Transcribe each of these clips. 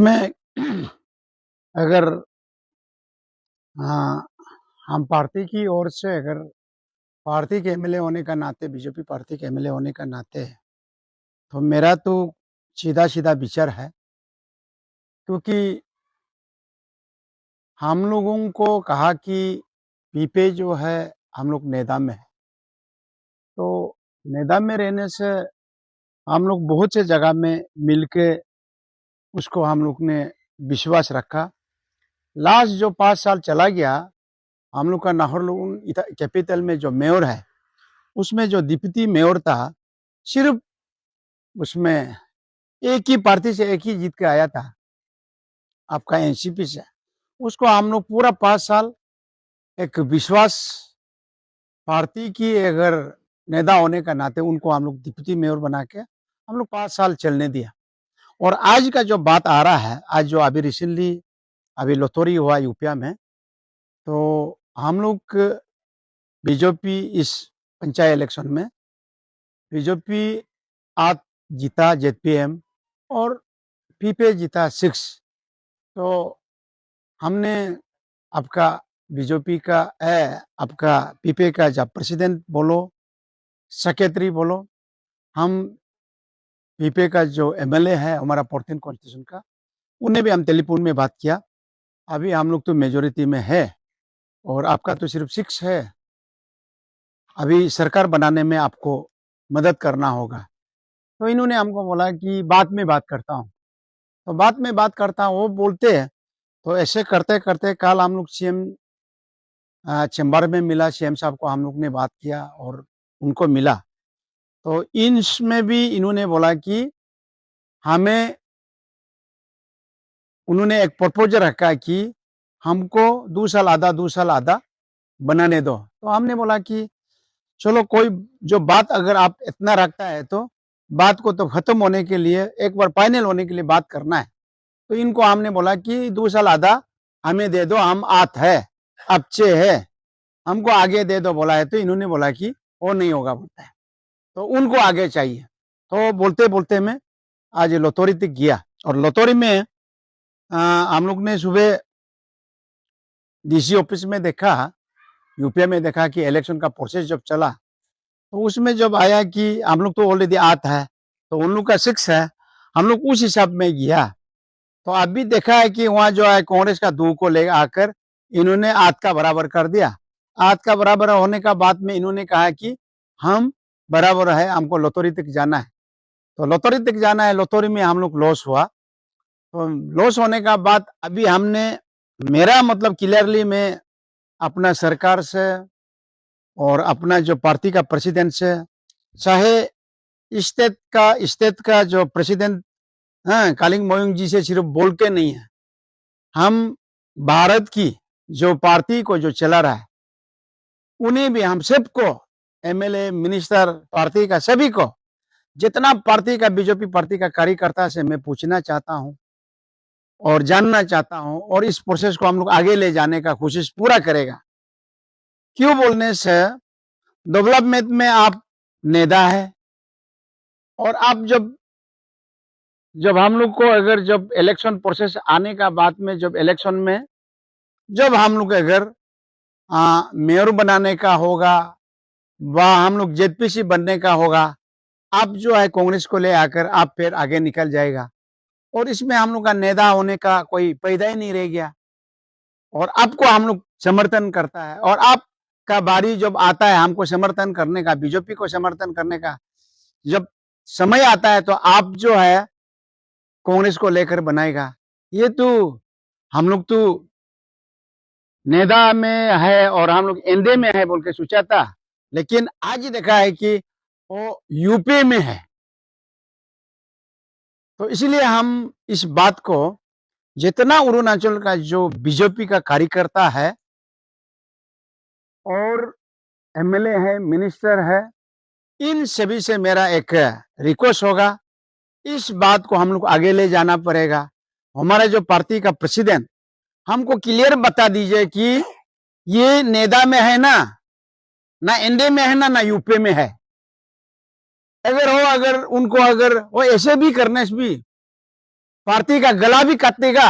में अगर हाँ, हम पार्टी की ओर से अगर पार्टी के एमएलए होने का नाते बीजेपी पार्टी के एमएलए होने का नाते तो मेरा तो सीधा-सीधा विचार है, क्योंकि हम लोगों को कहा कि पीपे जो है हम लोग नेदा में है, तो नेदा में रहने से हम लोग बहुत से जगह में मिलके उसको हम लोग ने विश्वास रखा। लास्ट जो 5 साल चला गया, हम लोग का नाहरलगुन कैपिटल में जो मेयर है, उसमें जो डिप्टी मेयर था, सिर्फ उसमें एक ही पार्टी से एक ही जीत के आया था, आपका एनसीपी से। उसको हम लोग पूरा 5 साल एक विश्वास पार्टी की अगर नेता होने का नाते उनको हम लोग डिप्टी मेयर बना के हम लोग 5 साल चलने दिया। और आज का जो बात आ रहा है, आज जो अभी रिसेंटली अभी लोतोरी हुआ यूपी में, तो हम लोग बीजेपी इस पंचायत इलेक्शन में बीजेपी आज जीता जेडपीएम और पीपे जीता 6। तो हमने आपका बीजेपी का आपका पीपे का जब प्रेसिडेंट बोलो, सेक्रेटरी बोलो, हम पीपे का जो एमएलए है हमारा 14 कॉन्स्टिट्यूशन का, उन्हें भी हम टेलीफोन में बात किया। अभी हम लोग तो मेजोरिटी में है और आपका तो सिर्फ 6 है। अभी सरकार बनाने में आपको मदद करना होगा। तो इन्होंने हमको बोला कि बाद में बात करता हूँ। तो बाद में बात करता हूँ वो बोलते हैं। तो ऐसे करते-करते कल हम लोग सीएम चेंबर में मिला, सीएम साहब को हम लोग ने बात किया और उनको मिला। तो इसमें भी इन्होंने बोला कि हमें उन्होंने एक प्रपोज़ल रखा कि हमको 2 साल आधा बनाने दो। तो हमने बोला कि चलो कोई जो बात अगर आप इतना रखता है तो बात को तो खत्म होने के लिए एक बार फाइनल होने के लिए बात करना है। तो इनको हमने बोला कि 2 साल आधा हमें दे दो, हम आत है, अच्छे है, हमको आगे दे दो बोला है। तो इन्होंने बोला कि वो नहीं होगा बोलता है, तो उनको आगे चाहिए। तो बोलते-बोलते मैं आज लोतोरी तक गया और लोतोरी में हम लोग ने सुबह डीसी ऑफिस में देखा, यूपी में देखा कि इलेक्शन का प्रोसेस जब चला, तो उसमें जब आया कि हम लोग तो ऑलरेडी आत है, तो उन लोग का 6 है, हम लोग उस हिसाब में गया। तो अभी देखा है कि वहाँ जो है कांग्रेस का 2 को ले आकर इन्होंने आध का बराबर कर दिया। आध का बराबर होने का बाद में इन्होंने कहा कि हम बराबर है, हमको लोतोरी तक जाना है। तो लोतोरी तक जाना है, लोतोरी में हम लोग लॉस हुआ। तो लॉस होने का बाद अभी हमने मेरा मतलब क्लियरली मैं अपना सरकार से और अपना जो पार्टी का प्रेसिडेंट से, चाहे स्टेट का जो प्रेसिडेंट कालिंग मोयोंग जी से सिर्फ बोल के नहीं है, हम भारत की जो पार्टी को जो चला रहा है, उन्हें भी हम सबको एमएलए, मिनिस्टर, पार्टी का सभी को, जितना पार्टी का बीजेपी पार्टी का कार्यकर्ता से मैं पूछना चाहता हूँ और जानना चाहता हूँ और इस प्रोसेस को हम लोग आगे ले जाने का कोशिश पूरा करेगा। क्यों बोलने से डेवलपमेंट में आप नेता है और आप जब जब हम लोग को अगर जब इलेक्शन प्रोसेस आने का बाद में जब इलेक्शन में जब हम लोग अगर मेयर बनाने का होगा व हम लोग जेडपीसी बनने का होगा, आप जो है कांग्रेस को ले आकर आप फिर आगे निकल जाएगा और इसमें हम लोग का नेता होने का कोई फायदा ही नहीं रह गया और आपको हम लोग समर्थन करता है और आपका बारी जब आता है हमको समर्थन करने का, बीजेपी को समर्थन करने का जब समय आता है, तो आप जो है कांग्रेस को लेकर बनाएगा। ये तो हम लोग तो नेदा में है और हम लोग एनडीए में है बोल के सोचा था, लेकिन आज देखा है कि वो यूपी में है। तो इसलिए हम इस बात को जितना अरुणाचल का जो बीजेपी का कार्यकर्ता है और एमएलए है, मिनिस्टर है, इन सभी से मेरा एक रिक्वेस्ट होगा, इस बात को हम लोग आगे ले जाना पड़ेगा। हमारा जो पार्टी का प्रेसिडेंट हमको क्लियर बता दीजिए कि ये नेदा में है ना एनडीए में है ना यूपी में है। अगर उनको अगर वो ऐसे भी करने से भी पार्टी का गला भी काट देगा।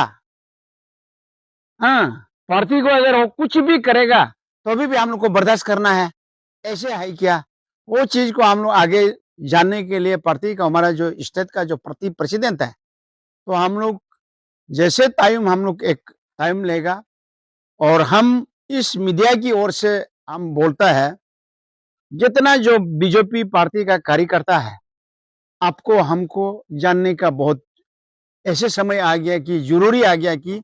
हाँ, पार्टी को अगर वो कुछ भी करेगा तो भी हम लोग को बर्दाश्त करना है, ऐसे है क्या? वो चीज को हम लोग आगे जानने के लिए पार्टी का हमारा जो स्टेट का जो प्रेसिडेंट है, तो हम लोग जैसे टाइम हम लोग एक टाइम लेगा और हम इस मीडिया की ओर से हम बोलता है, जितना जो बीजेपी पार्टी का कार्यकर्ता है, आपको हमको जानने का बहुत ऐसे समय आ गया कि जरूरी आ गया कि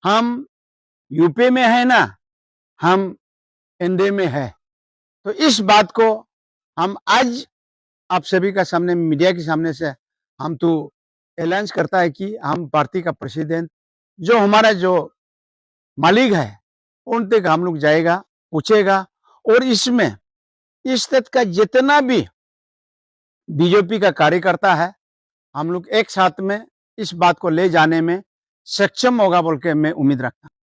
हम यूपी में है ना, हम एनडीए में है। तो इस बात को हम आज आप सभी का सामने मीडिया के सामने से हम तो ऐलान करता है कि हम पार्टी का प्रेसिडेंट जो हमारा जो मालिक है उन तक हम लोग जाएगा, पूछेगा और इसमें इस तक का जितना भी बीजेपी का कार्यकर्ता है, हम लोग एक साथ में इस बात को ले जाने में सक्षम होगा बोल के मैं उम्मीद रखता हूं।